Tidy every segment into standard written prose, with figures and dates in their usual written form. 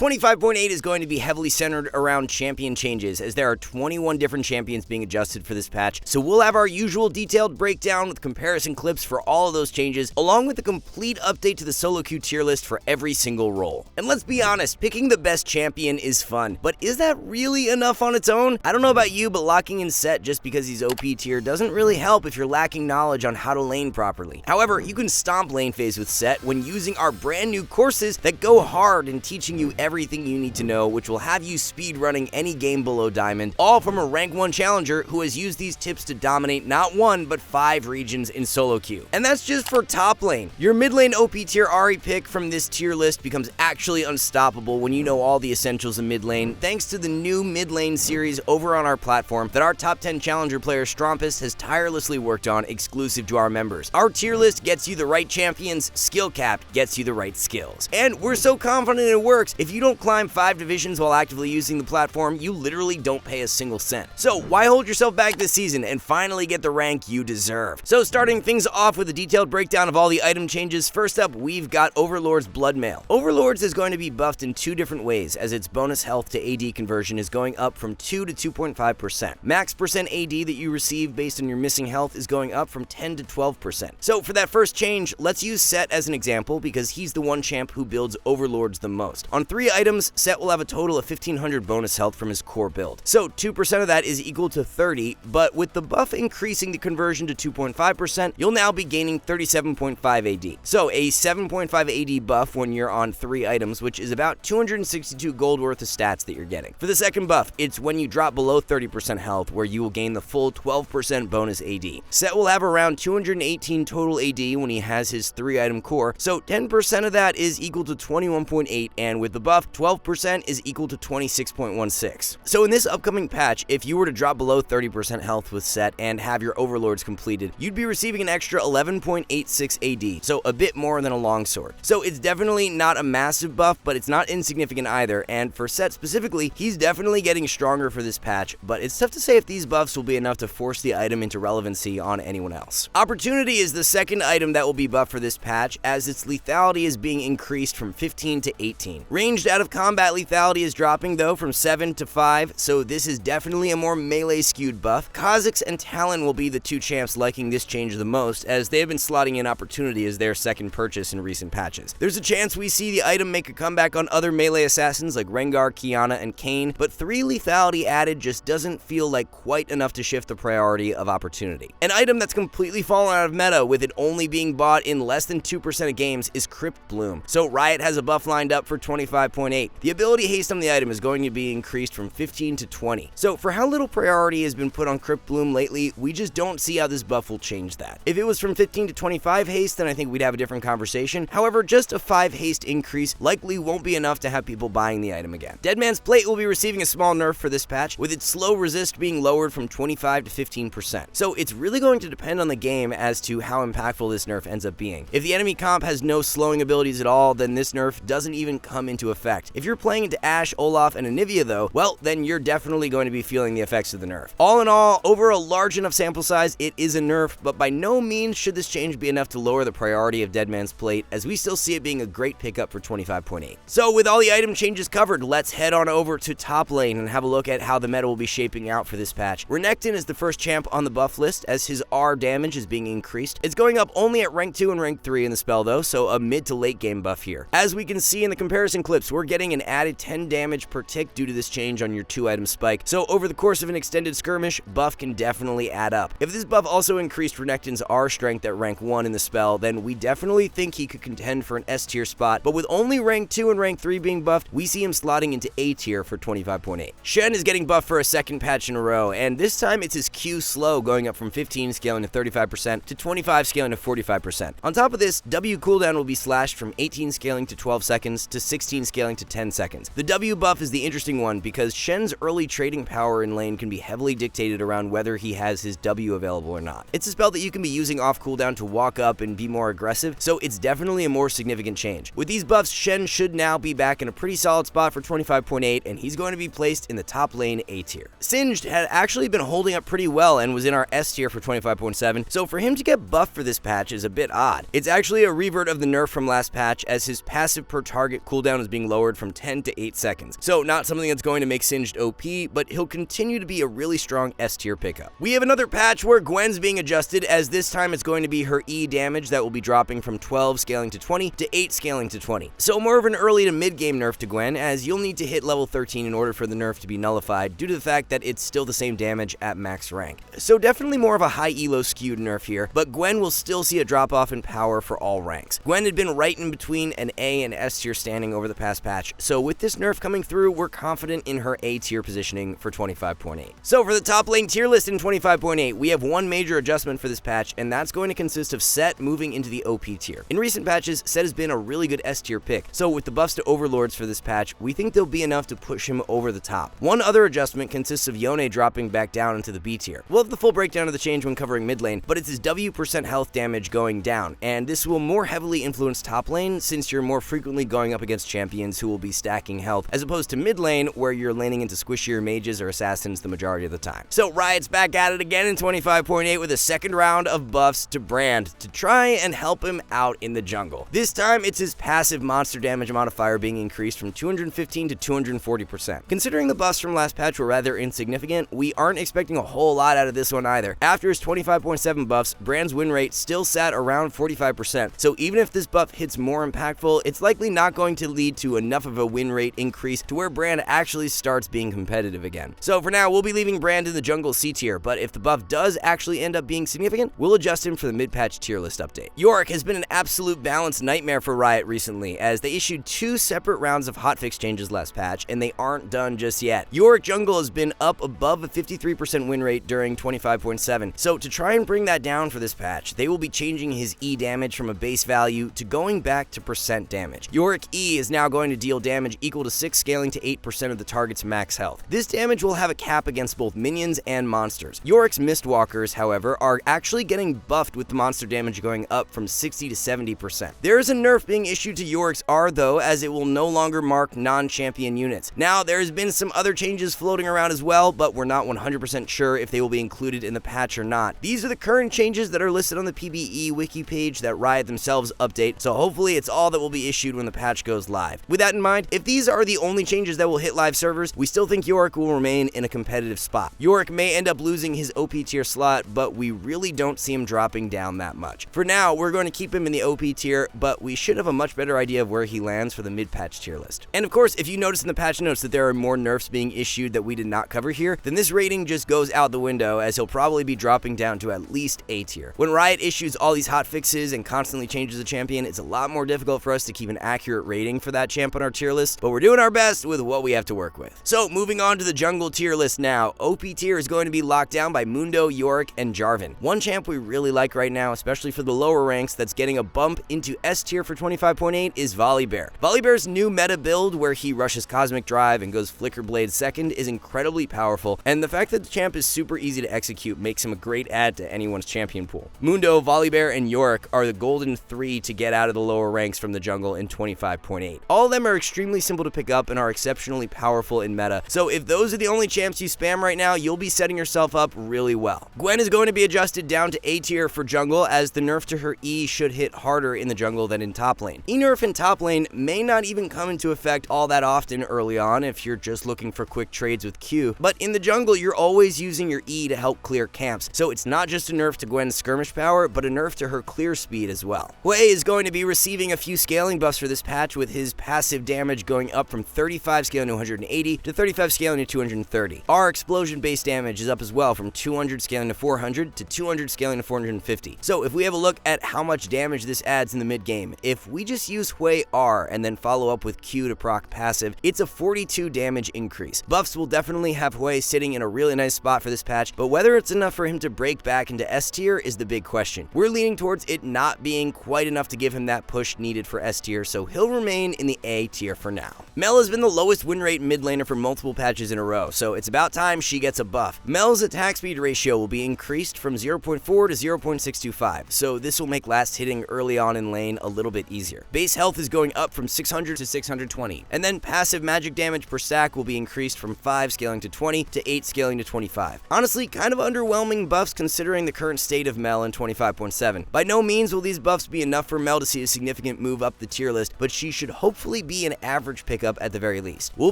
25.8 is going to be heavily centered around champion changes, as there are 21 different champions being adjusted for this patch, so we'll have our usual detailed breakdown with comparison clips for all of those changes, along with a complete update to the solo queue tier list for every single role. And let's be honest, picking the best champion is fun, but is that really enough on its own? I don't know about you, but locking in Set just because he's OP tier doesn't really help if you're lacking knowledge on how to lane properly. However, you can stomp lane phase with Set when using our brand new courses that go hard in teaching you everything you need to know, which will have you speed running any game below Diamond, all from a rank 1 challenger who has used these tips to dominate not 1 but 5 regions in solo queue. And that's just for top lane. Your mid lane OP tier Ahri pick from this tier list becomes actually unstoppable when you know all the essentials of mid lane, thanks to the new mid lane series over on our platform that our top 10 challenger player Strompus has tirelessly worked on exclusive to our members. Our tier list gets you the right champions, SkillCapped gets you the right skills. And we're so confident it works, if you don't climb 5 divisions while actively using the platform, you literally don't pay a single cent. So why hold yourself back this season and finally get the rank you deserve? So starting things off with a detailed breakdown of all the item changes, first up we've got Overlord's Bloodmail. Overlord's is going to be buffed in 2 different ways, as its bonus health to AD conversion is going up from 2 to 2.5%. Max percent AD that you receive based on your missing health is going up from 10 to 12%. So for that first change, let's use Set as an example because he's the one champ who builds Overlords the most. On 3 items, Set will have a total of 1500 bonus health from his core build. So 2% of that is equal to 30, but with the buff increasing the conversion to 2.5%, you'll now be gaining 37.5 AD. So a 7.5 AD buff when you're on 3 items, which is about 262 gold worth of stats that you're getting. For the second buff, it's when you drop below 30% health where you will gain the full 12% bonus AD. Set will have around 218 total AD when he has his 3 item core, so 10% of that is equal to 21.8, and with the buff, 12% is equal to 26.16. So in this upcoming patch, if you were to drop below 30% health with Set and have your Overlords completed, you'd be receiving an extra 11.86 AD, so a bit more than a longsword. So it's definitely not a massive buff, but it's not insignificant either, and for Set specifically, he's definitely getting stronger for this patch, but it's tough to say if these buffs will be enough to force the item into relevancy on anyone else. Opportunity is the second item that will be buffed for this patch, as its lethality is being increased from 15 to 18. Ranged out of combat lethality is dropping though from 7 to 5, so this is definitely a more melee skewed buff. Kha'Zix and Talon will be the 2 champs liking this change the most, as they have been slotting in Opportunity as their second purchase in recent patches. There's a chance we see the item make a comeback on other melee assassins like Rengar, Qiyana, and Kayn, but 3 lethality added just doesn't feel like quite enough to shift the priority of Opportunity. An item that's completely fallen out of meta, with it only being bought in less than 2% of games, is Crypt Bloom. So Riot has a buff lined up for 25.8. The ability haste on the item is going to be increased from 15 to 20. So for how little priority has been put on Crypt Bloom lately, we just don't see how this buff will change that. If it was from 15 to 25 haste, then I think we'd have a different conversation. However, just a 5 haste increase likely won't be enough to have people buying the item again. Deadman's Plate will be receiving a small nerf for this patch, with its slow resist being lowered from 25 to 15%. So it's really going to depend on the game as to how impactful this nerf ends up being. If the enemy comp has no slowing abilities at all, then this nerf doesn't even come into effect. If you're playing into Ashe, Olaf, and Anivia though, well, then you're definitely going to be feeling the effects of the nerf. All in all, over a large enough sample size, it is a nerf, but by no means should this change be enough to lower the priority of Deadman's Plate, as we still see it being a great pickup for 25.8. So with all the item changes covered, let's head on over to top lane and have a look at how the meta will be shaping out for this patch. Renekton is the first champ on the buff list, as his R damage is being increased. It's going up only at rank 2 and rank 3 in the spell though, so a mid to late game buff here. As we can see in the comparison clips, we're getting an added 10 damage per tick due to this change on your 2 item spike, so over the course of an extended skirmish, buff can definitely add up. If this buff also increased Renekton's R strength at rank 1 in the spell, then we definitely think he could contend for an S tier spot, but with only rank 2 and rank 3 being buffed, we see him slotting into A tier for 25.8. Shen is getting buffed for a second patch in a row, and this time it's his Q slow going up from 15 scaling to 35% to 25 scaling to 45%. On top of this, W cooldown will be slashed from 18 scaling to 12 seconds to 16 scaling to 10 seconds. The W buff is the interesting one because Shen's early trading power in lane can be heavily dictated around whether he has his W available or not. It's a spell that you can be using off cooldown to walk up and be more aggressive, so it's definitely a more significant change. With these buffs, Shen should now be back in a pretty solid spot for 25.8, and he's going to be placed in the top lane A tier. Singed had actually been holding up pretty well and was in our S tier for 25.7, so for him to get buffed for this patch is a bit odd. It's actually a revert of the nerf from last patch, as his passive per target cooldown is being lowered from 10 to 8 seconds. So not something that's going to make Singed OP, but he'll continue to be a really strong S tier pickup. We have another patch where Gwen's being adjusted, as this time it's going to be her E damage that will be dropping from 12 scaling to 20 to 8 scaling to 20. So more of an early to mid game nerf to Gwen, as you'll need to hit level 13 in order for the nerf to be nullified due to the fact that it's still the same damage at max rank. So definitely more of a high elo skewed nerf here, but Gwen will still see a drop off in power for all ranks. Gwen had been right in between an A and S tier standing over the past patch, so with this nerf coming through, we're confident in her A tier positioning for 25.8. So for the top lane tier list in 25.8, we have one major adjustment for this patch, and that's going to consist of Set moving into the OP tier. In recent patches, Set has been a really good S tier pick, so with the buffs to Overlords for this patch, we think they'll be enough to push him over the top. One other adjustment consists of Yone dropping back down into the B tier. We'll have the full breakdown of the change when covering mid lane, but it's his W % health damage going down, and this will more heavily influence top lane since you're more frequently going up against champions who will be stacking health, as opposed to mid lane where you're laning into squishier mages or assassins the majority of the time. So Riot's back at it again in 25.8 with a second round of buffs to Brand to try and help him out in the jungle. This time it's his passive monster damage modifier being increased from 215 to 240%. Considering the buffs from last patch were rather insignificant, we aren't expecting a whole lot out of this one either. After his 25.7 buffs, Brand's win rate still sat around 45%, so even if this buff hits more impactful, it's likely not going to lead to enough of a win rate increase to where Brand actually starts being competitive again. So for now, we'll be leaving Brand in the jungle C tier, but if the buff does actually end up being significant, we'll adjust him for the mid-patch tier list update. Yorick has been an absolute balance nightmare for Riot recently, as they issued 2 separate rounds of hotfix changes last patch, and they aren't done just yet. Yorick jungle has been up above a 53% win rate during 25.7, so to try and bring that down for this patch, they will be changing his E damage from a base value to going back to % damage. Yorick E is now going to deal damage equal to 6 scaling to 8% of the target's max health. This damage will have a cap against both minions and monsters. Yorick's Mistwalkers, however, are actually getting buffed with the monster damage going up from 60 to 70%. There is a nerf being issued to Yorick's R though, as it will no longer mark non-champion units. Now, there has been some other changes floating around as well, but we're not 100% sure if they will be included in the patch or not. These are the current changes that are listed on the PBE wiki page that Riot themselves update, so hopefully it's all that will be issued when the patch goes live. With that in mind, if these are the only changes that will hit live servers, we still think Yorick will remain in a competitive spot. Yorick may end up losing his OP tier slot, but we really don't see him dropping down that much. For now, we're going to keep him in the OP tier, but we should have a much better idea of where he lands for the mid-patch tier list. And of course, if you notice in the patch notes that there are more nerfs being issued that we did not cover here, then this rating just goes out the window, as he'll probably be dropping down to at least A tier. When Riot issues all these hot fixes and constantly changes a champion, it's a lot more difficult for us to keep an accurate rating for that champ on our tier list, but we're doing our best with what we have to work with. So moving on to the jungle tier list now, OP tier is going to be locked down by Mundo, Yorick, and Jarvan. One champ we really like right now, especially for the lower ranks, that's getting a bump into S tier for 25.8 is Volibear. Volibear's new meta build, where he rushes Cosmic Drive and goes Flicker Blade second, is incredibly powerful, and the fact that the champ is super easy to execute makes him a great add to anyone's champion pool. Mundo, Volibear, and Yorick are the golden 3 to get out of the lower ranks from the jungle in 25.8. All of them are extremely simple to pick up and are exceptionally powerful in meta, so if those are the only champs you spam right now, you'll be setting yourself up really well. Gwen is going to be adjusted down to A tier for jungle, as the nerf to her E should hit harder in the jungle than in top lane. E nerf in top lane may not even come into effect all that often early on if you're just looking for quick trades with Q, but in the jungle you're always using your E to help clear camps, so it's not just a nerf to Gwen's skirmish power, but a nerf to her clear speed as well. Hui is going to be receiving a few scaling buffs for this patch, with his passive damage going up from 35 scaling to 180 to 35 scaling to 230. Our explosion based damage is up as well from 200 scaling to 400 to 200 scaling to 450. So if we have a look at how much damage this adds in the mid game, if we just use Hui R and then follow up with Q to proc passive, it's a 42 damage increase. Buffs will definitely have Hui sitting in a really nice spot for this patch, but whether it's enough for him to break back into S tier is the big question. We're leaning towards it not being quite enough to give him that push needed for S tier, so he'll remain in the A tier for now. Mel has been the lowest win rate mid laner for multiple patches in a row, so it's about time she gets a buff. Mel's attack speed ratio will be increased from 0.4 to 0.625, so this will make last hitting early on in lane a little bit easier. Base health is going up from 600 to 620, and then passive magic damage per stack will be increased from 5 scaling to 20 to 8 scaling to 25. Honestly, kind of underwhelming buffs considering the current state of Mel in 25.7. By no means will these buffs be enough for Mel to see a significant move up the tier list, but she should hopefully probably be an average pickup at the very least. We'll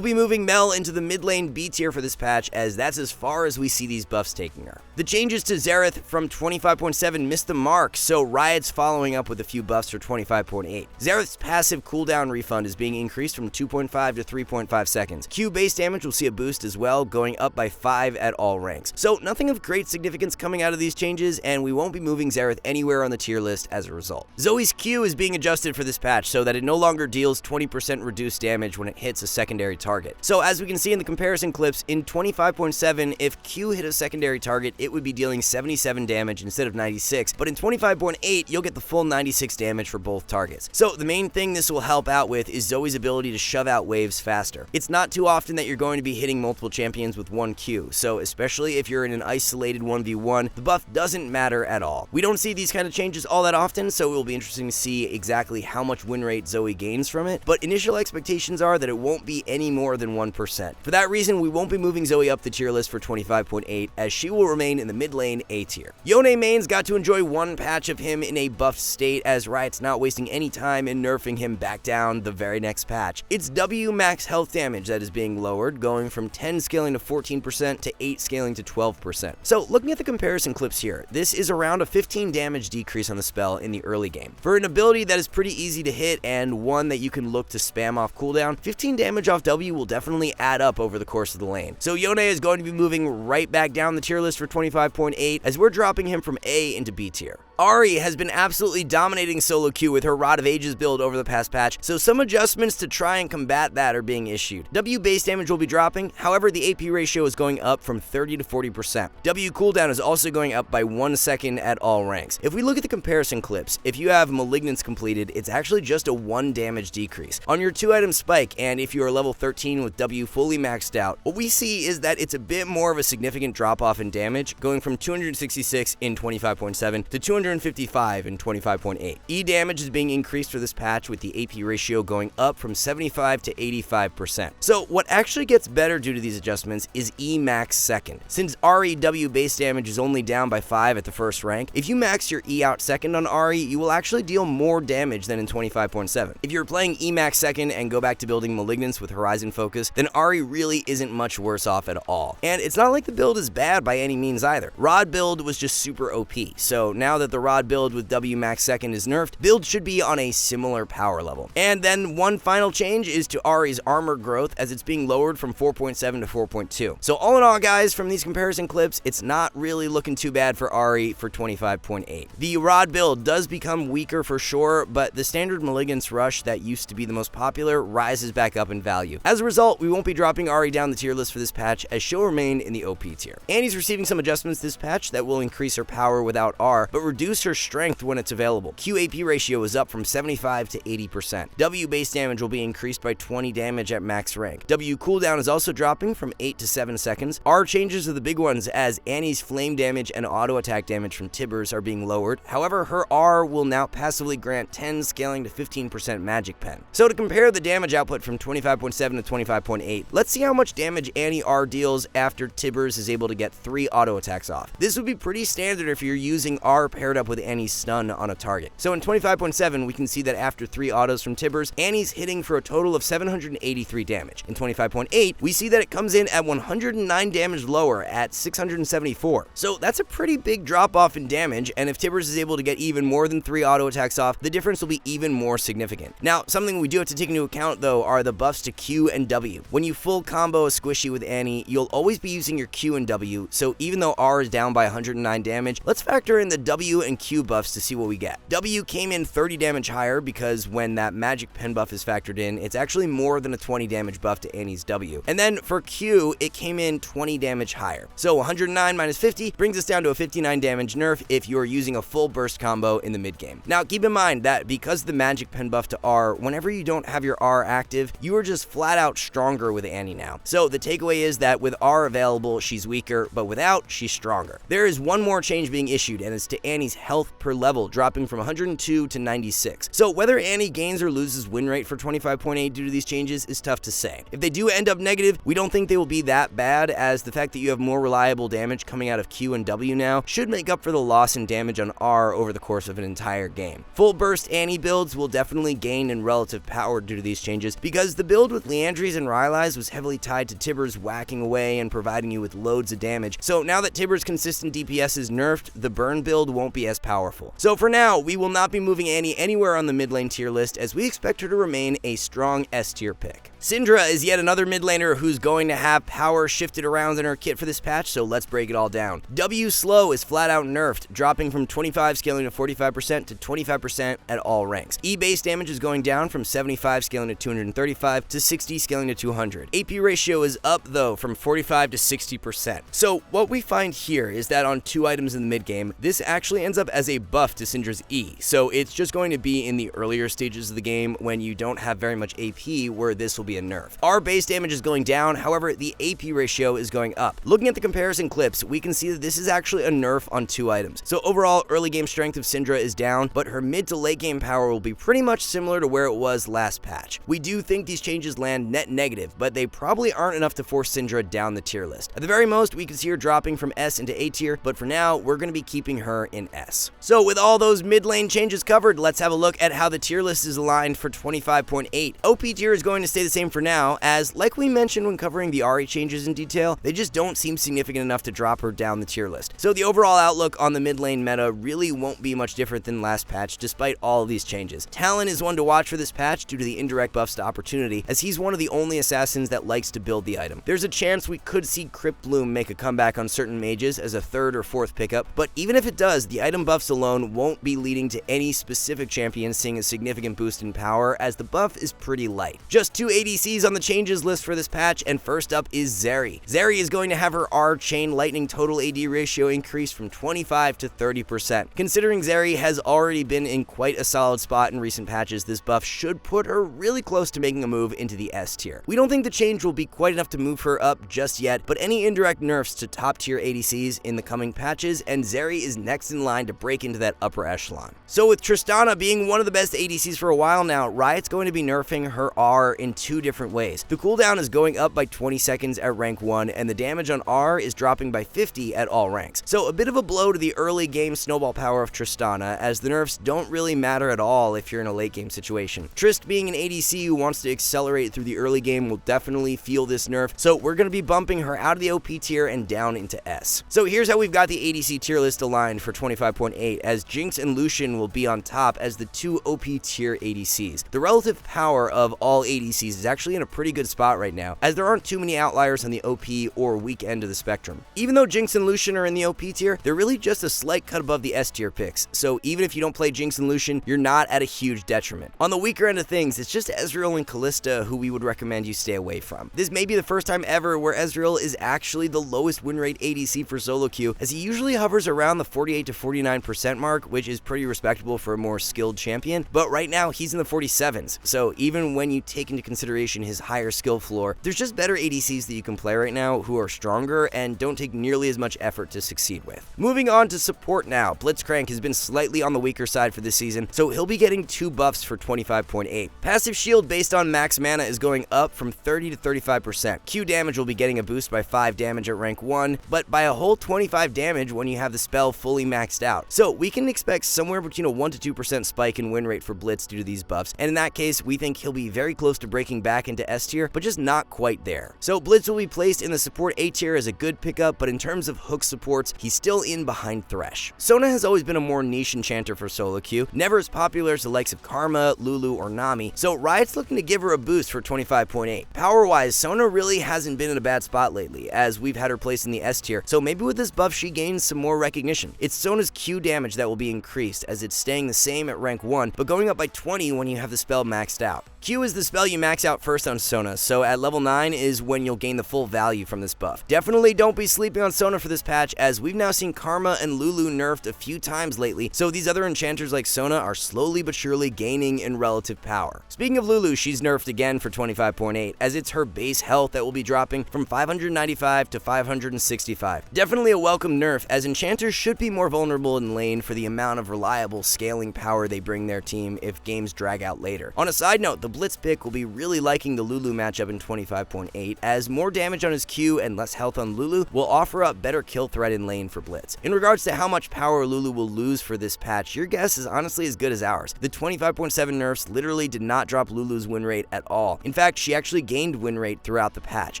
be moving Mel into the mid lane B tier for this patch, as that's as far as we see these buffs taking her. The changes to Xerath from 25.7 missed the mark, so Riot's following up with a few buffs for 25.8. Xerath's passive cooldown refund is being increased from 2.5 to 3.5 seconds. Q base damage will see a boost as well, going up by 5 at all ranks. So nothing of great significance coming out of these changes, and we won't be moving Xerath anywhere on the tier list as a result. Zoe's Q is being adjusted for this patch so that it no longer deals 20% reduced damage when it hits a secondary target. So as we can see in the comparison clips, in 25.7, if Q hit a secondary target, it would be dealing 77 damage instead of 96, but in 25.8, you'll get the full 96 damage for both targets. So the main thing this will help out with is Zoe's ability to shove out waves faster. It's not too often that you're going to be hitting multiple champions with one Q, so especially if you're in an isolated 1v1, the buff doesn't matter at all. We don't see these kind of changes all that often, so it will be interesting to see exactly how much win rate Zoe gains from it, but initial expectations are that it won't be any more than 1%. For that reason, we won't be moving Zoe up the tier list for 25.8, as she will remain in the mid lane A tier. Yone mains got to enjoy one patch of him in a buffed state, as Riot's not wasting any time in nerfing him back down the very next patch. It's W max health damage that is being lowered, going from 10 scaling to 14% to 8 scaling to 12%. So looking at the comparison clips here, this is around a 15 damage decrease on the spell in the early game. For an ability that is pretty easy to hit and one that you can look to spam off cooldown, 15 damage off W will definitely add up over the course of the lane. So Yone is going to be moving right back down the tier list for 25.8, as we're dropping him from A into B tier. Ahri has been absolutely dominating solo queue with her Rod of Ages build over the past patch, so some adjustments to try and combat that are being issued. W base damage will be dropping, however the AP ratio is going up from 30 to 40%. W cooldown is also going up by 1 second at all ranks. If we look at the comparison clips, if you have Malignance completed, it's actually just a 1 damage decrease on your 2-item spike, and if you are level 13 with W fully maxed out, what we see is that it's a bit more of a significant drop off in damage, going from 266 in 25.7 to 255 in 25.8. E damage is being increased for this patch, with the AP ratio going up from 75 to 85%. So what actually gets better due to these adjustments is E max second. Since Ahri W base damage is only down by 5 at the first rank, if you max your E out second on Ahri, you will actually deal more damage than in 25.7. If you're playing E max second and go back to building Malignance with Horizon Focus, then Ahri really isn't much worse off at all. And it's not like the build is bad by any means either. Rod build was just super OP, so now that the Rod build with W max second is nerfed, build should be on a similar power level. And then one final change is to Ahri's armor growth, as it's being lowered from 4.7 to 4.2. So all in all, guys, from these comparison clips, it's not really looking too bad for Ahri for 25.8. The Rod build does become weaker for sure, but the standard Malignance rush that used to be the most popular rises back up in value. As a result, we won't be dropping Ahri down the tier list for this patch, as she'll remain in the OP tier. Annie's receiving some adjustments this patch that will increase her power without R, but reduce her strength when it's available. QAP ratio is up from 75 to 80%. W base damage will be increased by 20 damage at max rank. W cooldown is also dropping from 8 to 7 seconds. R changes are the big ones, as Annie's flame damage and auto attack damage from Tibbers are being lowered. However, her R will now passively grant 10 scaling to 15% magic pen. So to compare the damage output from 25.7 to 25.8, let's see how much damage Annie R deals after Tibbers is able to get 3 auto attacks off. This would be pretty standard if you're using R paired up with Annie's stun on a target. So in 25.7, we can see that after 3 autos from Tibbers, Annie's hitting for a total of 783 damage. In 25.8, we see that it comes in at 109 damage lower at 674. So that's a pretty big drop off in damage, and if Tibbers is able to get even more than 3 auto attacks off, the difference will be even more significant. Now, something we do have to take into account though are the buffs to Q and W. When you full combo a squishy with Annie, you'll always be using your Q and W, so even though R is down by 109 damage, let's factor in the W and Q buffs to see what we get. W came in 30 damage higher because when that magic pen buff is factored in, it's actually more than a 20 damage buff to Annie's W. And then for Q, it came in 20 damage higher. So 109 minus 50 brings us down to a 59 damage nerf if you're using a full burst combo in the mid game. Now keep in mind that because the magic pen buff to R, whenever you don't have your R active, you are just flat out stronger with Annie now. So the takeaway is that with R available, she's weaker, but without, she's stronger. There is one more change being issued, and it's to Annie's Annie's health per level, dropping from 102 to 96. So whether Annie gains or loses win rate for 25.8 due to these changes is tough to say. If they do end up negative, we don't think they will be that bad, as the fact that you have more reliable damage coming out of Q and W now should make up for the loss in damage on R over the course of an entire game. Full burst Annie builds will definitely gain in relative power due to these changes, because the build with Liandry's and Rylai's was heavily tied to Tibbers whacking away and providing you with loads of damage. So now that Tibbers' consistent DPS is nerfed, the burn build won't be as powerful. So for now, we will not be moving Annie anywhere on the mid lane tier list, as we expect her to remain a strong S tier pick. Syndra is yet another mid laner who's going to have power shifted around in her kit for this patch, so let's break it all down. W slow is flat out nerfed, dropping from 25 scaling to 45% to 25% at all ranks. E base damage is going down from 75 scaling to 235 to 60 scaling to 200. AP ratio is up though from 45 to 60%. So what we find here is that on 2 items in the mid game, this actually ends up as a buff to Syndra's E. So it's just going to be in the earlier stages of the game when you don't have very much AP where this will be a nerf. Our base damage is going down, however, the AP ratio is going up. Looking at the comparison clips, we can see that this is actually a nerf on 2 items. So overall, early game strength of Syndra is down, but her mid to late game power will be pretty much similar to where it was last patch. We do think these changes land net negative, but they probably aren't enough to force Syndra down the tier list. At the very most, we could see her dropping from S into A tier, but for now, we're going to be keeping her in S. So with all those mid lane changes covered, let's have a look at how the tier list is aligned for 25.8. OP tier is going to stay the same for now, as like we mentioned when covering the Ahri changes in detail, they just don't seem significant enough to drop her down the tier list. So the overall outlook on the mid lane meta really won't be much different than last patch despite all of these changes. Talon is one to watch for this patch due to the indirect buffs to opportunity, as he's one of the only assassins that likes to build the item. There's a chance we could see Crypt Bloom make a comeback on certain mages as a 3rd or 4th pickup, but even if it does, the item buffs alone won't be leading to any specific champion seeing a significant boost in power, as the buff is pretty light. Just 2 ADCs on the changes list for this patch, and first up is Zeri. Zeri is going to have her R chain lightning total AD ratio increase from 25 to 30%. Considering Zeri has already been in quite a solid spot in recent patches, this buff should put her really close to making a move into the S tier. We don't think the change will be quite enough to move her up just yet, but any indirect nerfs to top tier ADCs in the coming patches, and Zeri is next in line to break into that upper echelon. So with Tristana being one of the best ADCs for a while now, Riot's going to be nerfing her R in 2 different ways. The cooldown is going up by 20 seconds at rank 1, and the damage on R is dropping by 50 at all ranks. So a bit of a blow to the early game snowball power of Tristana, as the nerfs don't really matter at all if you're in a late game situation. Trist being an ADC who wants to accelerate through the early game will definitely feel this nerf, so we're going to be bumping her out of the OP tier and down into S. So here's how we've got the ADC tier list aligned for 25.8, as Jinx and Lucian will be on top as the 2 OP tier ADCs. The relative power of all ADCs is actually in a pretty good spot right now, as there aren't too many outliers on the OP or weak end of the spectrum. Even though Jinx and Lucian are in the OP tier, they're really just a slight cut above the S tier picks, so even if you don't play Jinx and Lucian, you're not at a huge detriment. On the weaker end of things, it's just Ezreal and Kalista who we would recommend you stay away from. This may be the first time ever where Ezreal is actually the lowest win rate ADC for solo queue, as he usually hovers around the 48 to 49% mark, which is pretty respectable for a more skilled champion, but right now he's in the 47s, so even when you take into consideration his higher skill floor, there's just better ADCs that you can play right now who are stronger and don't take nearly as much effort to succeed with. Moving on to support now, Blitzcrank has been slightly on the weaker side for this season, so he'll be getting 2 buffs for 25.8. Passive shield based on max mana is going up from 30 to 35%. Q damage will be getting a boost by 5 damage at rank 1, but by a whole 25 damage when you have the spell fully maxed out. So we can expect somewhere between a 1 to 2% spike in win rate for Blitz due to these buffs, and in that case, we think he'll be very close to breaking back into S tier, but just not quite there. So Blitz will be placed in the support A tier as a good pickup, but in terms of hook supports, he's still in behind Thresh. Sona has always been a more niche enchanter for solo queue, never as popular as the likes of Karma, Lulu, or Nami, so Riot's looking to give her a boost for 25.8. Power-wise, Sona really hasn't been in a bad spot lately, as we've had her placed in the S tier, so maybe with this buff she gains some more recognition. It's Sona's Q damage that will be increased, as it's staying the same at rank 1, but going up by 20 when you have the spell maxed out. Q is the spell you max out first on Sona, so at level 9 is when you'll gain the full value from this buff. Definitely don't be sleeping on Sona for this patch, as we've now seen Karma and Lulu nerfed a few times lately, so these other enchanters like Sona are slowly but surely gaining in relative power. Speaking of Lulu, she's nerfed again for 25.8, as it's her base health that will be dropping from 595 to 565. Definitely a welcome nerf, as enchanters should be more vulnerable comfortable in lane for the amount of reliable scaling power they bring their team if games drag out later. On a side note, the Blitz pick will be really liking the Lulu matchup in 25.8, as more damage on his Q and less health on Lulu will offer up better kill threat in lane for Blitz. In regards to how much power Lulu will lose for this patch, your guess is honestly as good as ours. The 25.7 nerfs literally did not drop Lulu's win rate at all. In fact, she actually gained win rate throughout the patch.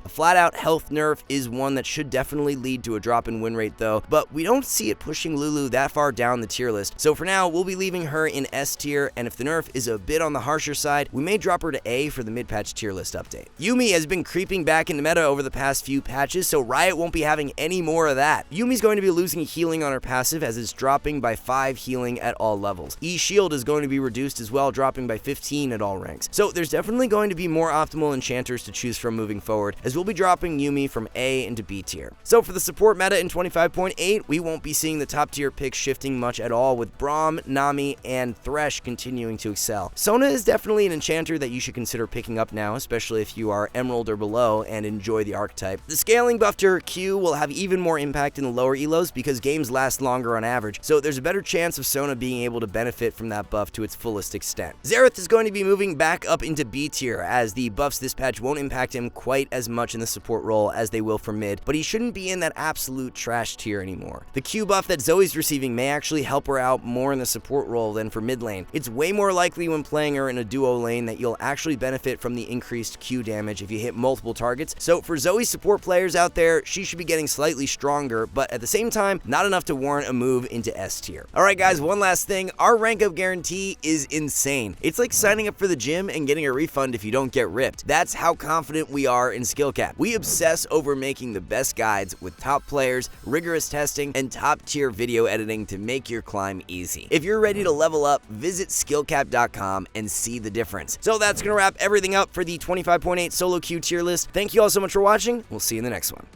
A flat out health nerf is one that should definitely lead to a drop in win rate though, but we don't see it pushing Lulu that far down the tier list. So for now, we'll be leaving her in S tier, and if the nerf is a bit on the harsher side, we may drop her to A for the mid-patch tier list update. Yuumi has been creeping back into meta over the past few patches, so Riot won't be having any more of that. Yuumi's going to be losing healing on her passive as it's dropping by 5 healing at all levels. E-shield is going to be reduced as well, dropping by 15 at all ranks. So there's definitely going to be more optimal enchanters to choose from moving forward, as we'll be dropping Yuumi from A into B tier. So for the support meta in 25.8, we won't be seeing the top tier picks shifting much at all, with Braum, Nami, and Thresh continuing to excel. Sona is definitely an enchanter that you should consider picking up now, especially if you are Emerald or below and enjoy the archetype. The scaling buff to her Q will have even more impact in the lower elos because games last longer on average, so there's a better chance of Sona being able to benefit from that buff to its fullest extent. Xerath is going to be moving back up into B tier, as the buffs this patch won't impact him quite as much in the support role as they will for mid, but he shouldn't be in that absolute trash tier anymore. The Q buff that Zoe's receiving may actually help her out more in the support role than for mid lane. It's way more likely when playing her in a duo lane that you'll actually benefit from the increased Q damage if you hit multiple targets. So for Zoe support players out there, she should be getting slightly stronger, but at the same time, not enough to warrant a move into S tier. Alright guys, one last thing, our rank up guarantee is insane. It's like signing up for the gym and getting a refund if you don't get ripped. That's how confident we are in SkillCapped. We obsess over making the best guides with top players, rigorous testing, and top tier video editing to make your climb easy. If you're ready to level up, visit skillcapped.com and see the difference. So that's gonna wrap everything up for the 25.8 solo queue tier list. Thank you all so much for watching. We'll see you in the next one.